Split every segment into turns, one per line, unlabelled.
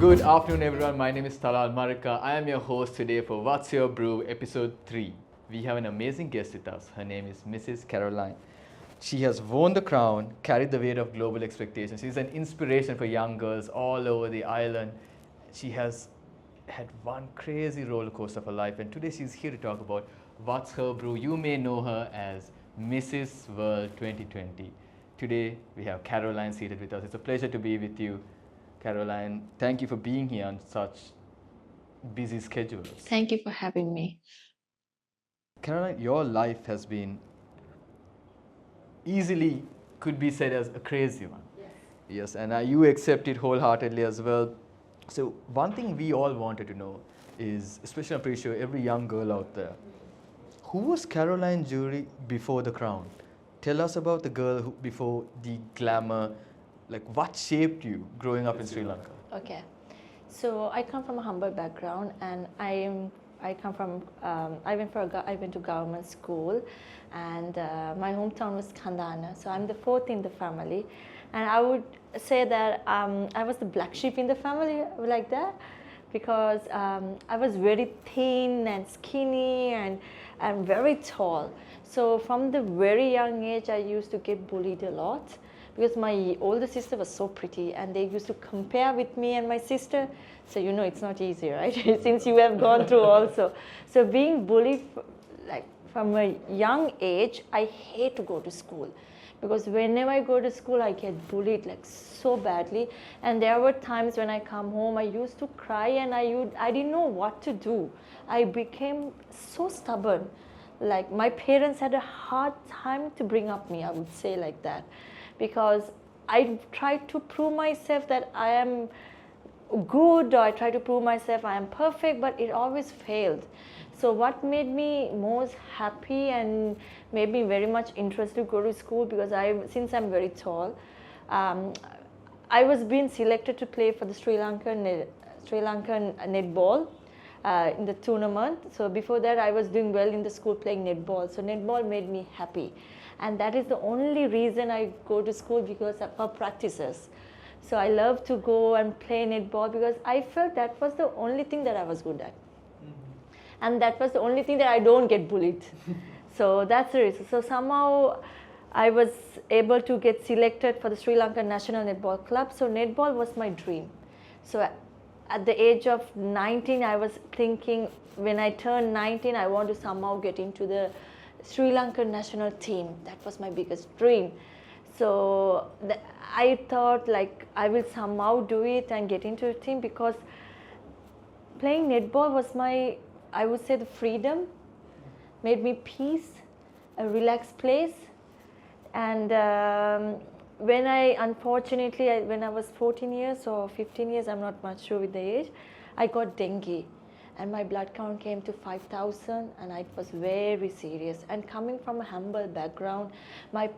Good afternoon, everyone. My name is Talal Marika. I am your host today for What's Your Brew, episode 3. We have an amazing guest with us. Her name is Mrs. Caroline. She has worn the crown, carried the weight of global expectations. She's an inspiration for young girls all over the island. She has had one crazy roller coaster of her life, and today she's here to talk about What's Her Brew. You may know her as Mrs. World 2020. Today we have Caroline seated with us. It's a pleasure to be with you, Caroline. Thank you for being here on such busy schedules.
Thank you for having me.
Caroline, your life has been easily could be said as a crazy one. Yes, and you accept it wholeheartedly as well. So one thing we all wanted to know is, especially I'm pretty sure every young girl out there, who was Caroline Jurie before the crown? Tell us about the girl who, before the glamour, like what shaped you growing up in Sri Lanka?
Okay, so I come from a humble background, and I went to government school, and my hometown was Kandana. So I'm the fourth in the family, and I would say that I was the black sheep in the family, like that, because I was very thin and skinny and very tall. So from the very young age, I used to get bullied a lot, because my older sister was so pretty, and they used to compare with me and my sister. So you know it's not easy, right? Since you have gone through also. So being bullied from a young age, I hate to go to school, because whenever I go to school, I get bullied like so badly. And there were times when I come home, I used to cry, and I didn't know what to do. I became so stubborn. Like my parents had a hard time to bring up me, I would say like that, because I tried to prove myself that I am good, or I tried to prove myself I am perfect, but it always failed. So what made me most happy and made me very much interested to go to school, because since I'm very tall, I was being selected to play for the Sri Lankan netball in the tournament. So before that, I was doing well in the school playing netball. So netball made me happy, and that is the only reason I go to school, because for practices. So I love to go and play netball, because I felt that was the only thing that I was good at. And that was the only thing that I don't get bullied. So that's the reason. So somehow I was able to get selected for the Sri Lanka National Netball Club. So netball was my dream. So at the age of 19, I was thinking, when I turned 19, I want to somehow get into the Sri Lankan national team. That was my biggest dream. So I thought like I will somehow do it and get into a team, because playing netball was I would say the freedom, made me peace, a relaxed place. And when I was 14 years or 15 years, I'm not much sure with the age, I got dengue. And my blood count came to 5,000, and it was very serious. And coming from a humble background, my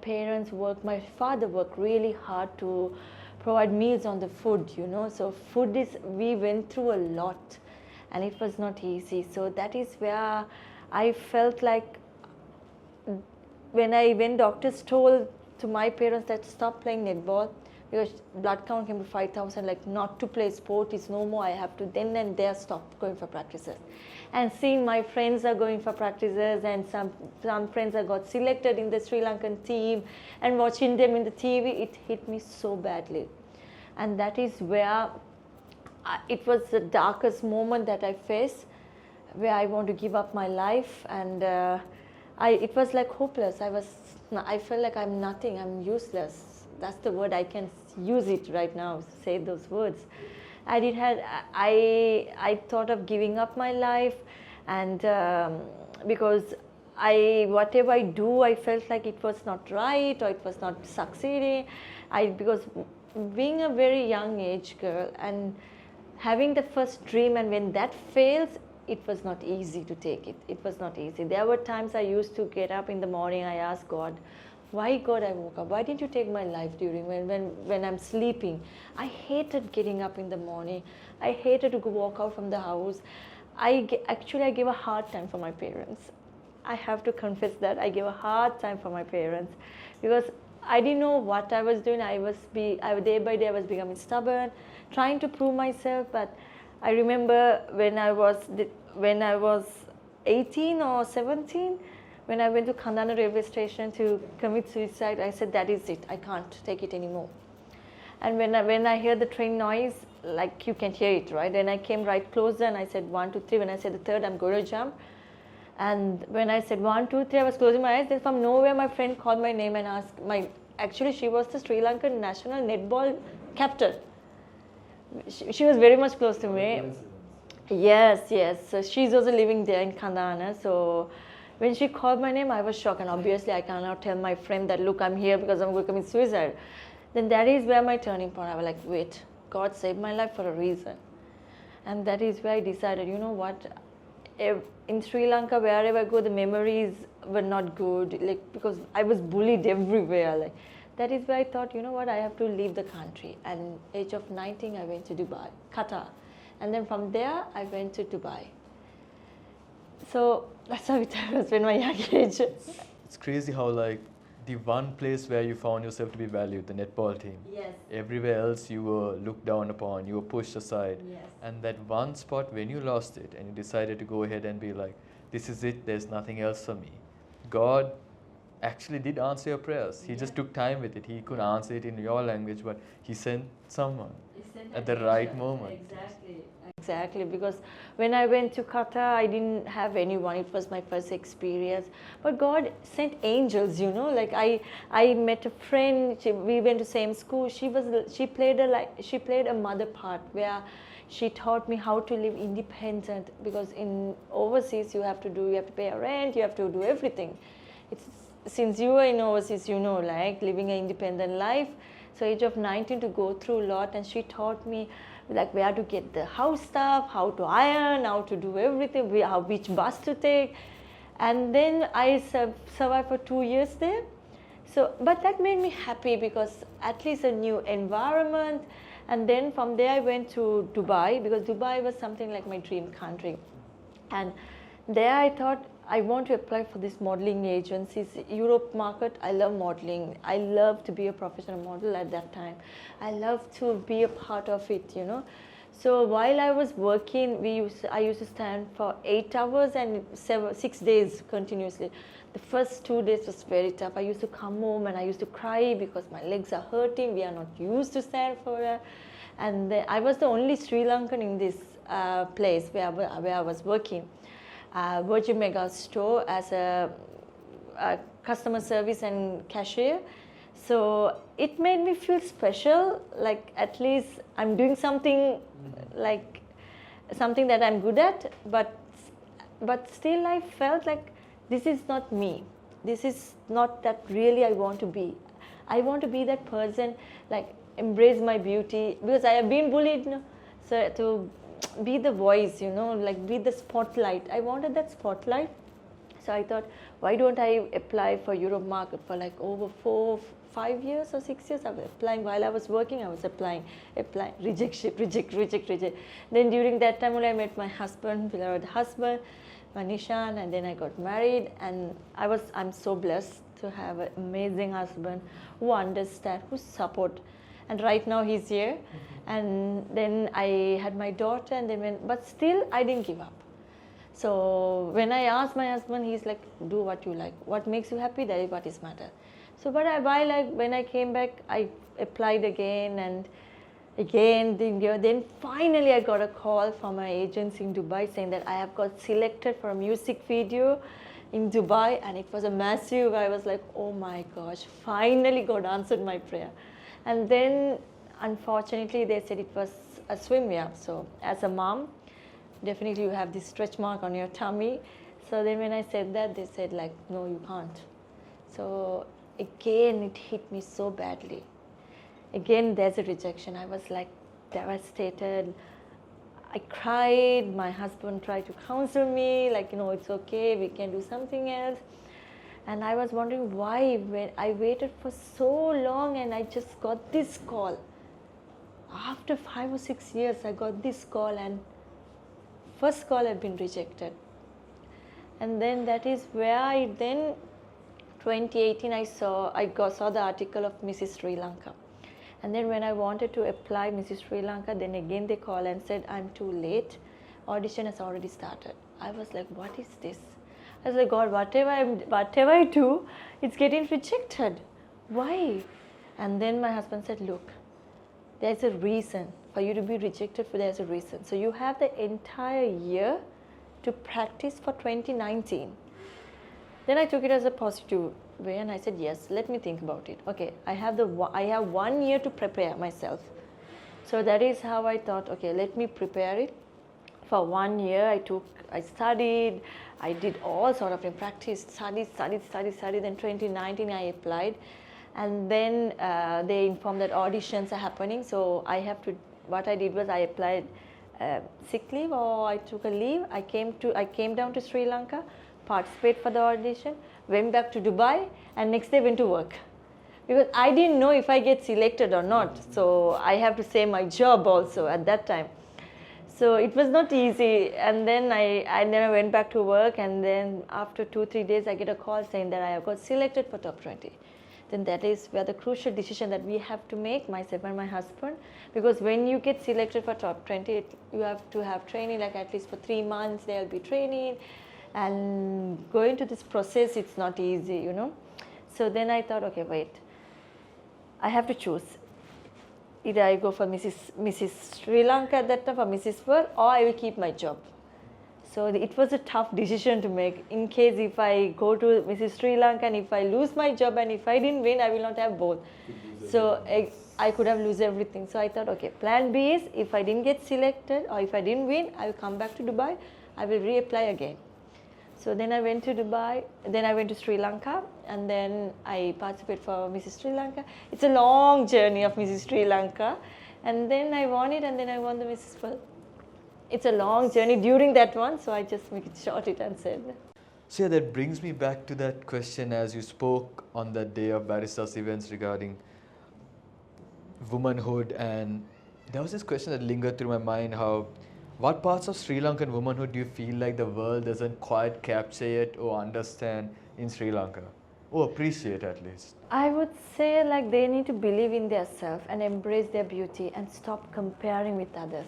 father worked really hard to provide meals on the food, So we went through a lot, and it was not easy. So that is where I felt like, when doctors told to my parents that stop playing netball, because blood count came to 5,000, like not to play sport is no more, I have to then and there stop going for practices. And seeing my friends are going for practices, and some friends have got selected in the Sri Lankan team, and watching them in the TV, it hit me so badly. And that is where it was the darkest moment that I faced, where I want to give up my life. And it was like hopeless. I felt like I'm nothing, I'm useless. That's the word, I can use it right now, say those words. I thought of giving up my life, and because whatever I do, I felt like it was not right, or it was not succeeding. Because being a very young age girl and having the first dream, and when that fails, it was not easy to take it. It was not easy. There were times I used to get up in the morning, I asked God, why God I woke up? Why didn't you take my life during when I'm sleeping? I hated getting up in the morning. I hated to go walk out from the house. I gave a hard time for my parents. I have to confess that I gave a hard time for my parents, because I didn't know what I was doing. Day by day I was becoming stubborn, trying to prove myself. But I remember when I was 18 or 17, when I went to Kandana railway station to commit suicide, I said, that is it. I can't take it anymore. And when I hear the train noise, like you can hear it, right? And I came right closer and I said 1, 2, 3. When I said the third, I'm going to jump. And when I said 1, 2, 3, I was closing my eyes. Then from nowhere, my friend called my name and asked actually she was the Sri Lankan national netball captain. She was very much close to me. Yes. So she's also living there in Kandana. So when she called my name, I was shocked. And obviously, I cannot tell my friend that, look, I'm here because I'm going to commit suicide. Then that is where my turning point. I was like, wait, God saved my life for a reason. And that is where I decided, you know what, in Sri Lanka, wherever I go, the memories were not good, like, because I was bullied everywhere. Like, that is where I thought, you know what, I have to leave the country. And age of 19, I went to Dubai, Qatar. And then from there, I went to Dubai. So that's how it was in my young age.
It's crazy how like the one place where you found yourself to be valued, the netball team.
Yes.
Everywhere else you were looked down upon, you were pushed aside.
Yes.
And that one spot when you lost it and you decided to go ahead and be like, this is it, there's nothing else for me. God actually did answer your prayers. He just took time with it. He couldn't answer it in your language, but he sent someone at the right moment.
Exactly, because when I went to Qatar, I didn't have anyone. It was my first experience. But God sent angels, you know. Like I met a friend. We went to same school. She played a mother part where she taught me how to live independent. Because in overseas you have to pay a rent. You have to do everything. Since you are in overseas, you know, like living an independent life. So age of 19 to go through a lot, and she taught me like where to get the house stuff, how to iron, how to do everything, which bus to take. And then I survived for 2 years there. So, but that made me happy because at least a new environment. And then from there I went to Dubai, because Dubai was something like my dream country. And there I thought, I want to apply for this modeling agencies, Europe market. I love modeling. I love to be a professional model at that time. I love to be a part of it, you know. So while I was working, I used to stand for 8 hours and 6 days continuously. The first 2 days was very tough. I used to come home and I used to cry because my legs are hurting. We are not used to stand for that. And I was the only Sri Lankan in this place where I was working. Virgin Mega store as a customer service and cashier. So it made me feel special, like at least I'm doing something, like something that I'm good at, but still I felt like this is not me. This is not that really I want to be. I want to be that person, like embrace my beauty, because I have been bullied, you know, so to be the voice, you know, like be the spotlight. I wanted that spotlight. So I thought, why don't I apply for Europe market for like over 5 years or 6 years? I was applying while I was working. I was applying, reject. Then during that time when I met my husband, beloved husband, Manishan, and then I got married. And I'm so blessed to have an amazing husband who understands, who support. And right now he's here. And then I had my daughter, and then but still I didn't give up. So when I asked my husband, he's like, do what you like. What makes you happy, that is what is matter. So but when I came back, I applied again and again. Then finally I got a call from my agency in Dubai saying that I have got selected for a music video in Dubai, and it was a massive. I was like, oh my gosh, finally God answered my prayer. And then unfortunately they said it was a swimwear. So as a mom, definitely you have this stretch mark on your tummy. So then when I said that, they said like, no, you can't. So again it hit me so badly. Again there's a rejection. I was like devastated. I cried. My husband tried to counsel me, like, you know, it's okay, we can do something else. And I was wondering why, when I waited for so long and I just got this call. After 5 or 6 years, I got this call, and first call had been rejected. And then that is where I then 2018 I saw the article of Mrs. Sri Lanka. And then when I wanted to apply Mrs. Sri Lanka, then again they called and said, I'm too late. Audition has already started. I was like, what is this? I was like, God, whatever I do, it's getting rejected. Why? And then my husband said, look, there's a reason. For you to be rejected, there's a reason. So you have the entire year to practice for 2019. Then I took it as a positive way and I said, yes, let me think about it. Okay, I have 1 year to prepare myself. So that is how I thought, okay, let me prepare it. For 1 year I studied, I did all sort of practice, studied. Then 2019 I applied. And then they informed that auditions are happening. So what I did was I applied sick leave, or I took a leave. I came down to Sri Lanka, participated for the audition, went back to Dubai, and next day went to work. Because I didn't know if I get selected or not. So I have to save my job also at that time. So it was not easy. And then I went back to work, and then after 2-3 days I get a call saying that I have got selected for top 20. Then that is where the crucial decision that we have to make, myself and my husband, because when you get selected for top 20, you have to have training, like at least for 3 months there will be training, and going to this process, it's not easy, you know. So then I thought, okay, wait, I have to choose. Either I go for Mrs. Sri Lanka at that time, for Mrs. World, or I will keep my job. So it was a tough decision to make. In case if I go to Mrs. Sri Lanka and if I lose my job and if I didn't win, I will not have both. So I could have lost everything. So I thought, okay, plan B is if I didn't get selected or if I didn't win, I will come back to Dubai. I will reapply again. So then I went to Dubai, then I went to Sri Lanka, and then I participated for Mrs. Sri Lanka. It's a long journey of Mrs. Sri Lanka. And then I won it, and then I won the Mrs. World. It's a long journey during that one, so I just make it short and said.
So yeah, that brings me back to that question as you spoke on that day of Barista's events regarding womanhood, and there was this question that lingered through my mind, what parts of Sri Lankan womanhood do you feel like the world doesn't quite capture yet or understand in Sri Lanka, or appreciate at least?
I would say like they need to believe in their self and embrace their beauty and stop comparing with others.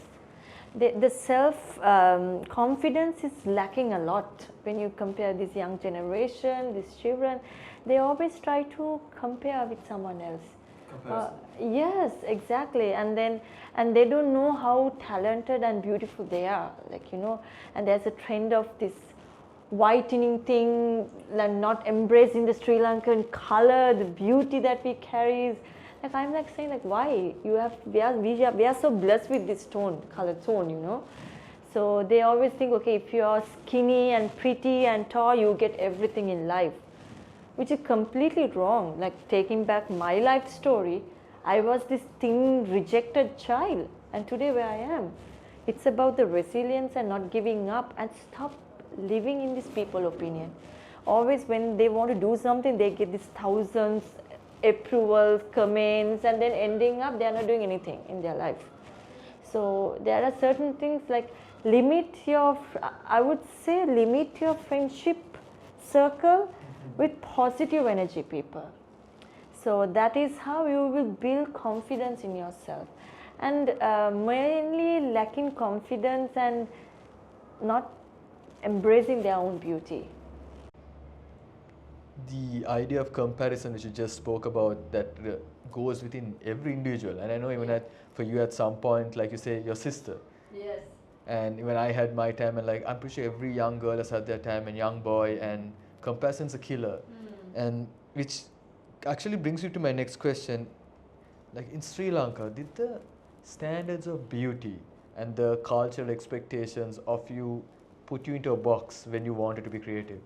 The self-confidence is lacking a lot when you compare this young generation, these children. They always try to compare with someone else. Yes, exactly. And they don't know how talented and beautiful they are. Like, you know, and there's a trend of this whitening thing and not embracing the Sri Lankan color, the beauty that we carry. Like I'm like saying like why we are so blessed with this color tone, you know. So they always think, okay, if you are skinny and pretty and tall, you get everything in life, which is completely wrong. Like taking back my life story, I was this thin, rejected child, and today where I am. It's about the resilience and not giving up and stop living in this people opinion. Always when they want to do something, they get these thousands approvals, comments, and then ending up they are not doing anything in their life. So there are certain things like limit your friendship circle with positive energy people. So that is how you will build confidence in yourself. And mainly lacking confidence and not embracing their own beauty.
The idea of comparison which you just spoke about, that goes within every individual, and I know even for you at some point, like you say, your sister.
Yes.
And when I had my time, and like I'm pretty sure every young girl has had their time, and young boy, and comparison's a killer. And which actually brings me to my next question. Like in Sri Lanka, did the standards of beauty and the cultural expectations of you put you into a box when you wanted to be creative?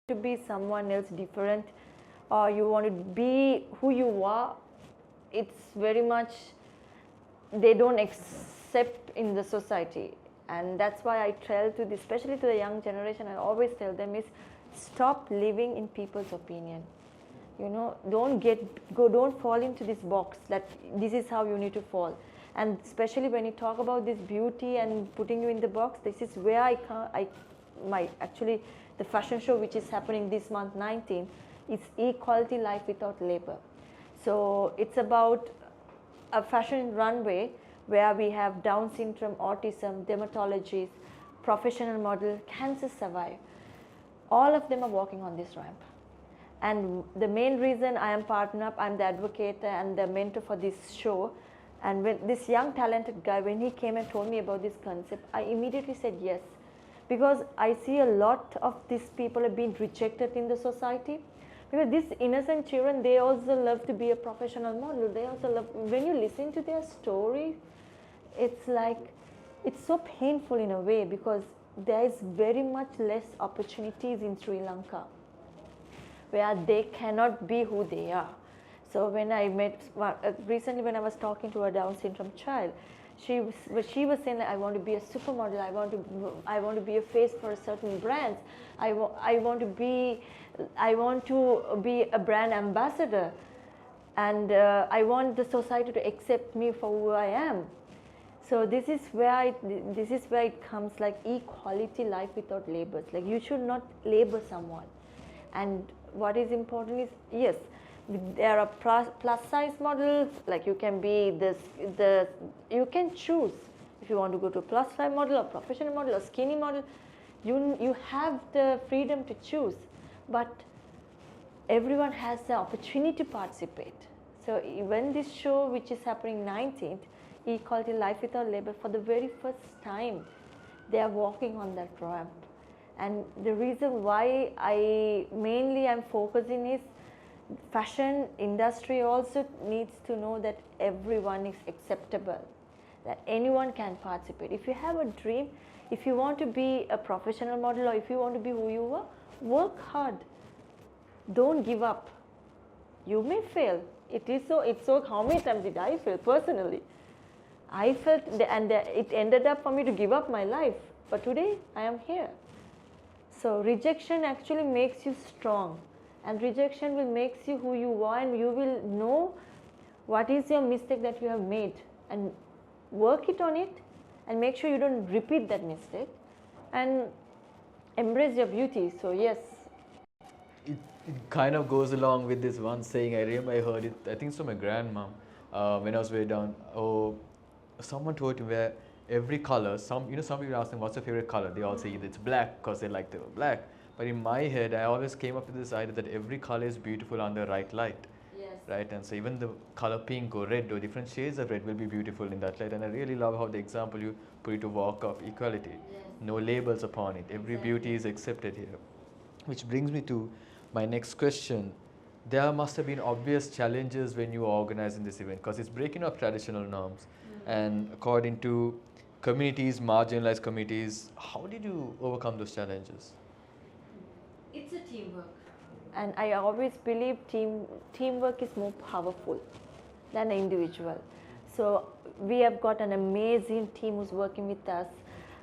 To be someone else different, or you want to be who you are, it's very much they don't accept in the society. And that's why I tell to this, especially to the young generation, I always tell them is stop living in people's opinion. You know, don't fall into this box that this is how you need to fall. And especially when you talk about this beauty and putting you in the box, this is where actually the fashion show which is happening this month 19 is Equality Life Without Labor. So it's about a fashion runway where we have Down syndrome, autism, dermatologists, professional model, cancer survivor. All of them are walking on this ramp. And the main reason I am partnered up, I'm the advocate and the mentor for this show. And when this young talented guy, when he came and told me about this concept, I immediately said yes. Because I see a lot of these people have been rejected in the society. Because these innocent children, they also love to be a professional model. They also love, when you listen to their story, it's like, it's so painful in a way because there is very much less opportunities in Sri Lanka where they cannot be who they are. So when I met, recently when I was talking to a Down syndrome child, she was saying that I want to be a supermodel, I want to be a face for a certain brands, I want to be a brand ambassador, and I want the society to accept me for who I am. So this is where it comes like equality life without labels. Like you should not label someone. And what is important is, yes, there are plus size models, like you can be you can choose if you want to go to a plus size model or professional model or skinny model. You have the freedom to choose, but everyone has the opportunity to participate. So when this show, which is happening 19th, Equality Life Without Labor, for the very first time, they are walking on that ramp. And the reason why I'm focusing is fashion industry also needs to know that everyone is acceptable, that anyone can participate. If you have a dream, if you want to be a professional model or if you want to be who you are, work hard. Don't give up. You may fail. It's so, how many times did I fail personally? I felt, it ended up for me to give up my life. But today, I am here. So rejection actually makes you strong. And rejection will make you who you are, and you will know what is your mistake that you have made. And work it on it, and make sure you don't repeat that mistake. And embrace your beauty. So yes.
It kind of goes along with this one saying. I remember I heard it, I think it's from my grandma, when I was way down. Oh, someone told me where every color, some people ask them what's your favorite color, they all say either it's black because they like the black. But in my head, I always came up with this idea that every color is beautiful under right light.
Yes.
Right, and so even the color pink or red or different shades of red will be beautiful in that light. And I really love how the example you put it to walk of equality.
Yes.
No labels upon it. Every beauty is accepted here. Which brings me to my next question. There must have been obvious challenges when you were organizing this event because it's breaking up traditional norms. And according to communities, marginalized communities, how did you overcome those challenges?
It's a teamwork. And I always believe teamwork is more powerful than an individual. So we have got an amazing team who's working with us,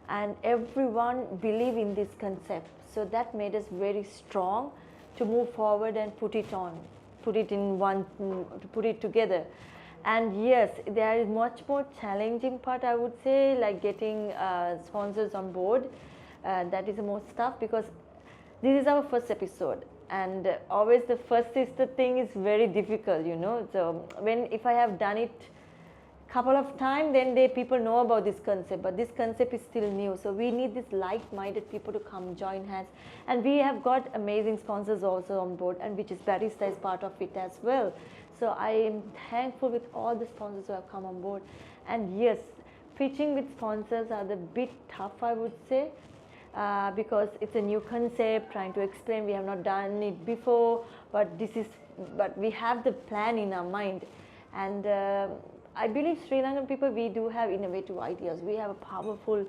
and everyone believe in this concept. So that made us very strong to move forward and put it together. And yes, there is much more challenging part, I would say, like getting sponsors on board. That is the most tough because this is our first episode. And always the first is the thing is very difficult, So if I have done it couple of times, then people know about this concept, but this concept is still new. So we need this like-minded people to come join hands. And we have got amazing sponsors also on board, and which is Barista is part of it as well. So I am thankful with all the sponsors who have come on board. And yes, pitching with sponsors are the bit tough, I would say. Because it's a new concept, trying to explain, we have not done it before, but we have the plan in our mind. And I believe Sri Lankan people, we do have innovative ideas. We have powerful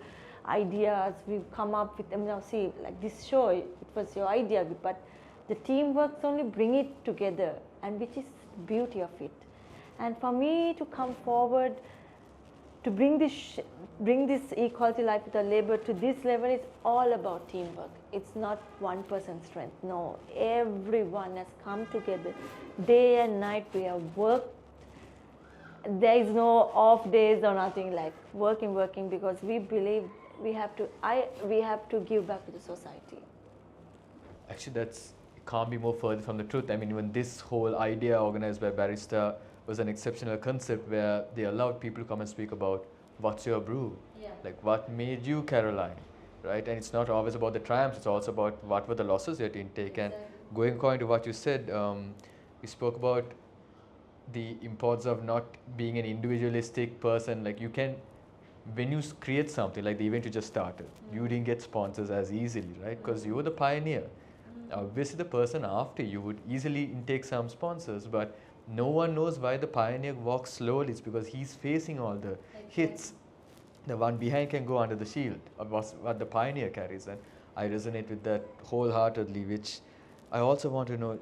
ideas. We've come up with them. Now see, like this show, it was your idea, but the team works only bring it together, and which is the beauty of it. And for me to come forward to bring this equality life without labor to this level is all about teamwork. It's not one person's strength. No, everyone has come together. Day and night we have worked. There is no off days or nothing, like working, because we believe we have to give back to the society.
Actually, it can't be more further from the truth. I mean, even this whole idea organized by Barista was an exceptional concept where they allowed people to come and speak about what's your brew, like what made you Caroline, right? And it's not always about the triumphs; it's also about what were the losses you had to take. And going according to what you said, you spoke about the importance of not being an individualistic person. Like you can, when you create something like the event you just started, you didn't get sponsors as easily, right? Because you were the pioneer. Obviously, the person after you would easily intake some sponsors, but no one knows why the pioneer walks slowly. It's because he's facing all the hits. The one behind can go under the shield of what the pioneer carries, and I resonate with that wholeheartedly. Which I also want to know,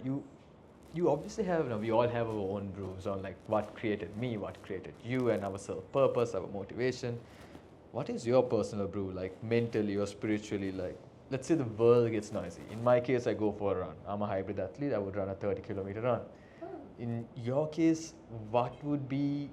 you obviously have, we all have our own brews on like what created me, what created you, and our self-purpose, our motivation. What is your personal brew, like mentally or spiritually? Like, let's say the world gets noisy. In my case, I go for a run. I'm a hybrid athlete. I would run a 30-kilometer run. In your case, what would be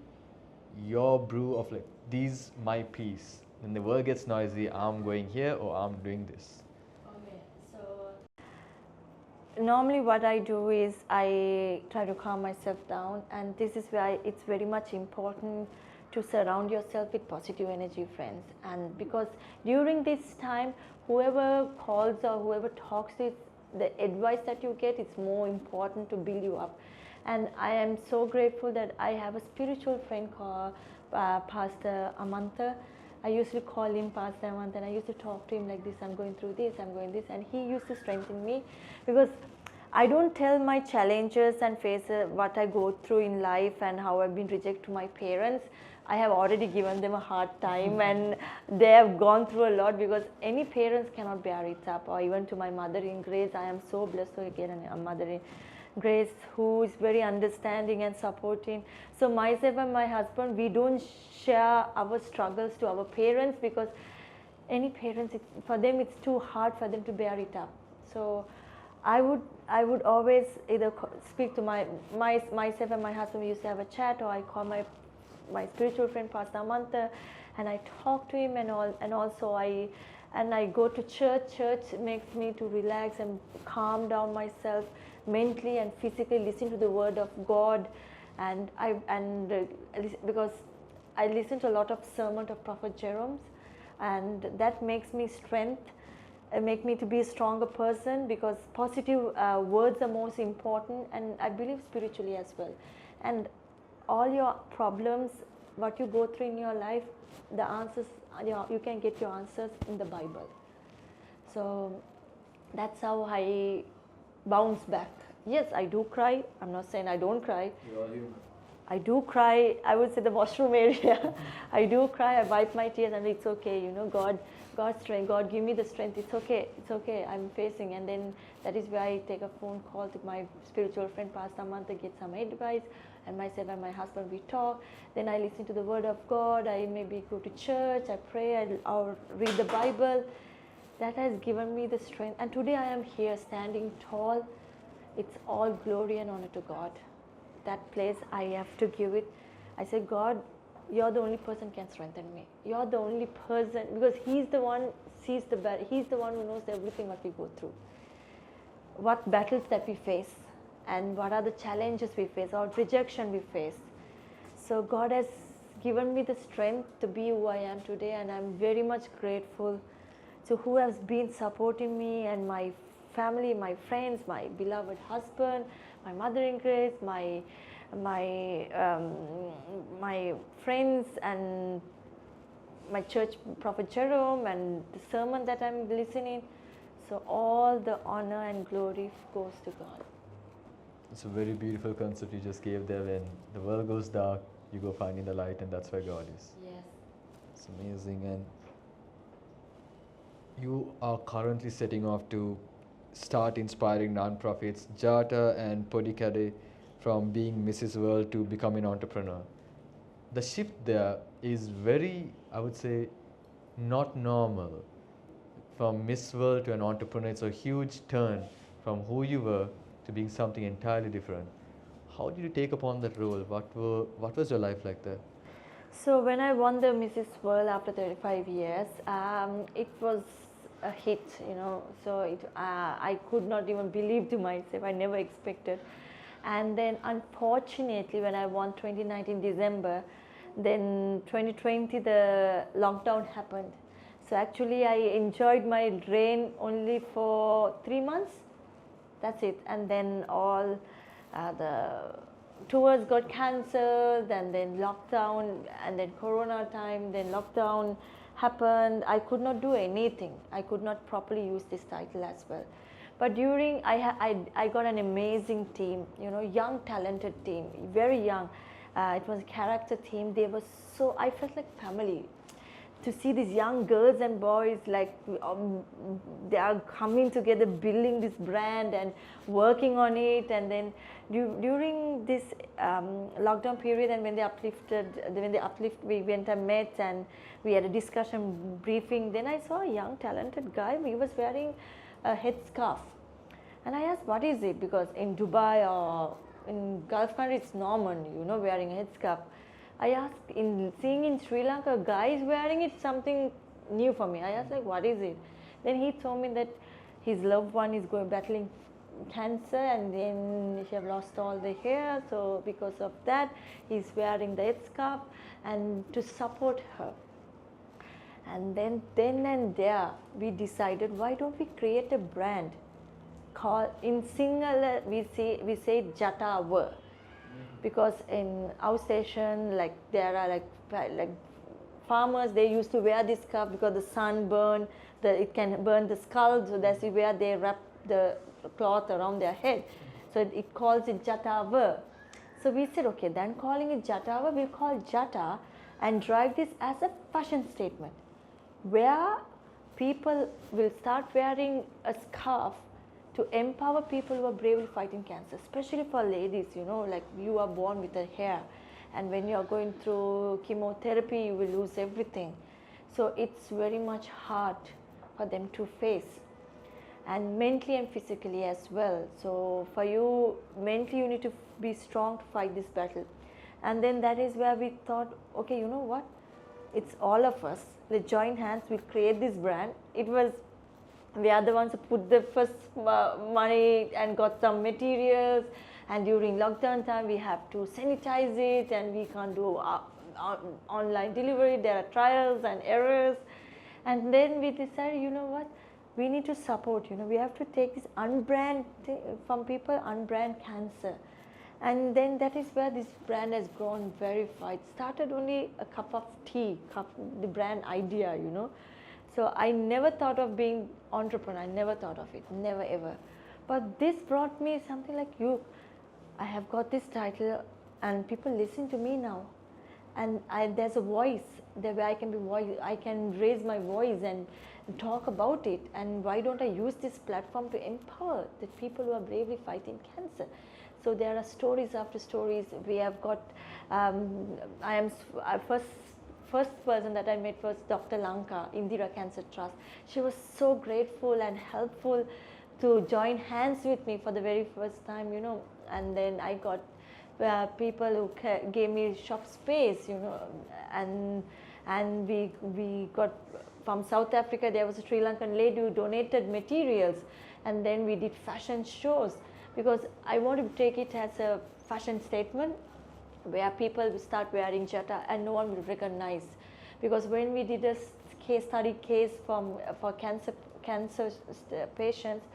your brew of like, these my piece? When the world gets noisy, I'm going here or I'm doing this.
Okay, so normally what I do is I try to calm myself down, and this is why it's very much important to surround yourself with positive energy friends. And because during this time, whoever calls or whoever talks is the advice that you get is more important to build you up. And I am so grateful that I have a spiritual friend called Pastor Amantha. I used to call him Pastor Amantha, and I used to talk to him like this, I'm going through this, I'm going this, and he used to strengthen me, because I don't tell my challenges and face what I go through in life and how I've been rejected to my parents. I have already given them a hard time, and they have gone through a lot, because any parents cannot bear it up. Or even to my mother in grace, I am so blessed to get a mother in grace who is very understanding and supporting. So myself and my husband, we don't share our struggles to our parents, because any parents, for them it's too hard for them to bear it up. So I would always either speak to myself and my husband. We used to have a chat, or I call my spiritual friend Pastor Amantha, and I talk to him, and also I go to church. Church makes me to relax and calm down myself mentally and physically, listen to the word of God, and because I listen to a lot of sermons of Prophet Jerome's, and that makes me strength, make me to be a stronger person, because positive words are most important, and I believe spiritually as well. And all your problems, what you go through in your life, the answers, you can get your answers in the Bible. So that's how I bounce back. Yes, I do cry. I'm not saying I don't cry.
You're human.
I do cry. I would say the washroom area. I do cry. I wipe my tears, and it's okay. God's strength. God, give me the strength. It's okay. It's okay. I'm facing. And then that is where I take a phone call to my spiritual friend Pastor Amantha, get some advice. And myself and my husband, we talk. Then I listen to the word of God. I maybe go to church. I pray. I'll read the Bible. That has given me the strength. And today I am here standing tall. It's all glory and honor to God. That place I have to give it. I say, God, you're the only person can strengthen me. You're the only person, because He's the one sees the battle. He's the one who knows everything what we go through, what battles that we face, and what are the challenges we face, or rejection we face. So God has given me the strength to be who I am today, and I'm very much grateful to who has been supporting me, and my family, my friends, my beloved husband, my mother in grace, my friends, and my church, Prophet Jerome, and the sermon that I'm listening. So all the honor and glory goes to God.
It's a very beautiful concept you just gave there. When the world goes dark, you go finding the light, and that's where God is.
Yes.
It's amazing. And you are currently setting off to start inspiring nonprofits, Jata and Podikade, from being Mrs. World to becoming an entrepreneur. The shift there is very, I would say, not normal. From Miss World to an entrepreneur, it's a huge turn from who you were to being something entirely different. How did you take upon that role? What was your life like there?
So when I won the Mrs. World after 35 years, it was a hit, you know. So I could not even believe to myself. I never expected. And then unfortunately, when I won 2019 December, then 2020 the lockdown happened. So actually, I enjoyed my reign only for 3 months. That's it. And then all the tours got cancelled, and then lockdown, and then corona time, then lockdown happened. I could not do anything. I could not properly use this title as well. But during, I got an amazing team, you know, young talented team, very young. It was a character team. They were so, I felt like family to see these young girls and boys, like they are coming together, building this brand and working on it. And then during this lockdown period, and when we went and met and we had a discussion briefing, then I saw a young talented guy. He was wearing a headscarf, and I asked, what is it? Because in Dubai or in Gulf country, it's normal, you know, wearing a headscarf. I asked, seeing in Sri Lanka, guys wearing it, something new for me. I asked, like, what is it? Then he told me that his loved one is battling cancer, and then she have lost all the hair. So because of that, he's wearing the headscarf and to support her. And then and there, we decided, why don't we create a brand called, in Sinhala we say Jatawa. Because in our station, like there are like farmers, they used to wear this scarf because the sun burn, it can burn the skull, so that's where they wrap the cloth around their head. So it calls it Jatawa. So we said, okay, then calling it Jatawa, we'll call Jata and drive this as a fashion statement, where people will start wearing a scarf to empower people who are bravely fighting cancer, especially for ladies, you know, like you are born with a hair, and when you are going through chemotherapy, you will lose everything. So it's very much hard for them to face, and mentally and physically as well. So for you, mentally you need to be strong to fight this battle. And then that is where we thought, okay, you know what? It's all of us. Let's join hands, we'll create this brand. We are the ones who put the first money and got some materials, and during lockdown time we have to sanitize it, and we can't do online delivery. There are trials and errors, and then we decided, you know what, we need to support, you know, we have to take this unbrand thing from people, unbrand cancer. And then that is where this brand has grown very far. It started only a cup of tea, the brand idea, you know. So I never thought of being entrepreneur. I never thought of it, never ever. But this brought me something like, I have got this title, and people listen to me now, and there's a voice there where I can raise my voice and talk about it. And why don't I use this platform to empower the people who are bravely fighting cancer? So there are stories after stories. We have got. First person that I met was Dr. Lanka, Indira Cancer Trust. She was so grateful and helpful to join hands with me for the very first time, you know. And then I got people who gave me shop space, you know, and we got from South Africa. There was a Sri Lankan lady who donated materials, and then we did fashion shows, because I want to take it as a fashion statement, where people will start wearing jata and no one will recognize. Because when we did a study case for cancer patients,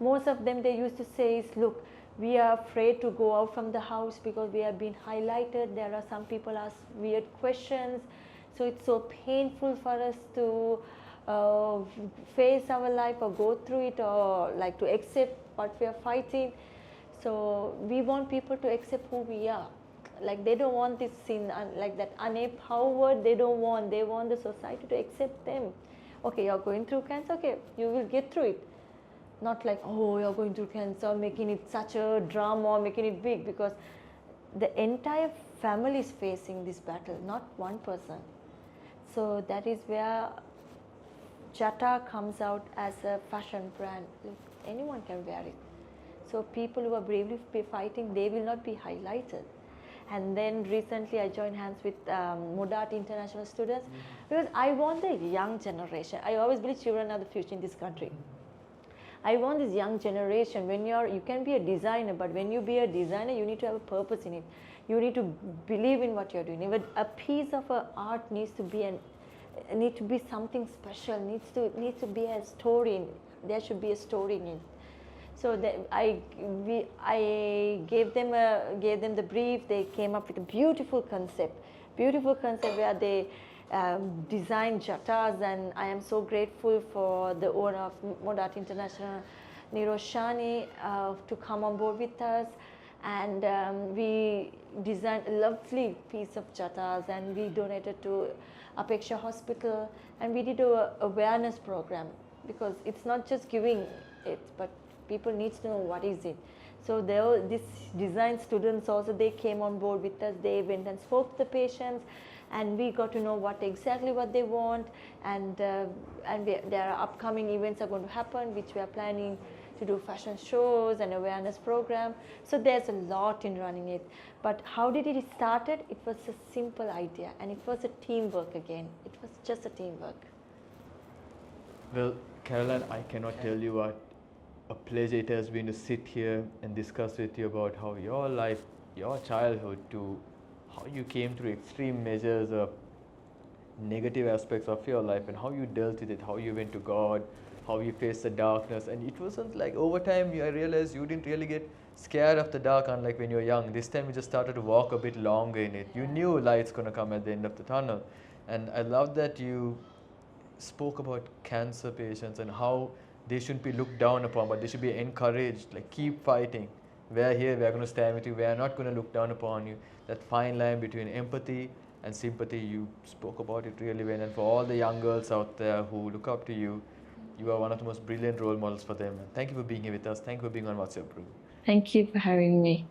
most of them, they used to say is, look, we are afraid to go out from the house because we have been highlighted. There are some people ask weird questions. So it's so painful for us to face our life or go through it, or like to accept what we are fighting. So we want people to accept who we are. Like they don't want this sin, like that unempowered, they want the society to accept them. Okay, you're going through cancer, okay, you will get through it. Not like, oh, you're going through cancer, making it such a drama or making it big, because the entire family is facing this battle, not one person. So that is where Jata comes out as a fashion brand. Look, anyone can wear it. So people who are bravely fighting, they will not be highlighted. And then recently I joined hands with Modart International students because I want the young generation. I always believe children are the future in this country. I want this young generation. You can be a designer, but when you be a designer, you need to have a purpose in it. You need to believe in what you're doing. Even a piece of art needs to be something special. Needs to be a story. There should be a story in it. So I gave them the brief. They came up with a beautiful concept where they designed jatas, and I am so grateful for the owner of Modart International, Niroshani, to come on board with us. And we designed a lovely piece of jatas, and we donated to Apeksha Hospital, and we did a awareness program, because it's not just giving it, but people need to know what is it. So these design students also, they came on board with us. They went and spoke to the patients, and we got to know exactly what they want. And there are upcoming events are going to happen, which we are planning to do fashion shows and awareness program. So there's a lot in running it. But how did it started? It was a simple idea, and it was a teamwork again. It was just a teamwork.
Well, Caroline, I cannot tell you what a pleasure it has been to sit here and discuss with you about how your life, your childhood, to how you came through extreme measures of negative aspects of your life, and how you dealt with it, how you went to God, how you faced the darkness. And it wasn't like over time I realized you didn't really get scared of the dark, unlike when you're young. This time you just started to walk a bit longer in it. You knew light's going to come at the end of the tunnel. And I love that you spoke about cancer patients and how they shouldn't be looked down upon, but they should be encouraged, like keep fighting. We're here, we're going to stand with you, we're not going to look down upon you. That fine line between empathy and sympathy, you spoke about it really well. And for all the young girls out there who look up to you, you are one of the most brilliant role models for them. And thank you for being here with us. Thank you for being on What's Your Brew.
Thank you for having me.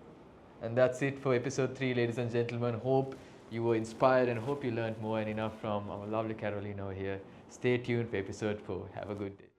And that's it for episode 3, ladies and gentlemen. Hope you were inspired and hope you learned more and enough from our lovely Caroline over here. Stay tuned for episode 4. Have a good day.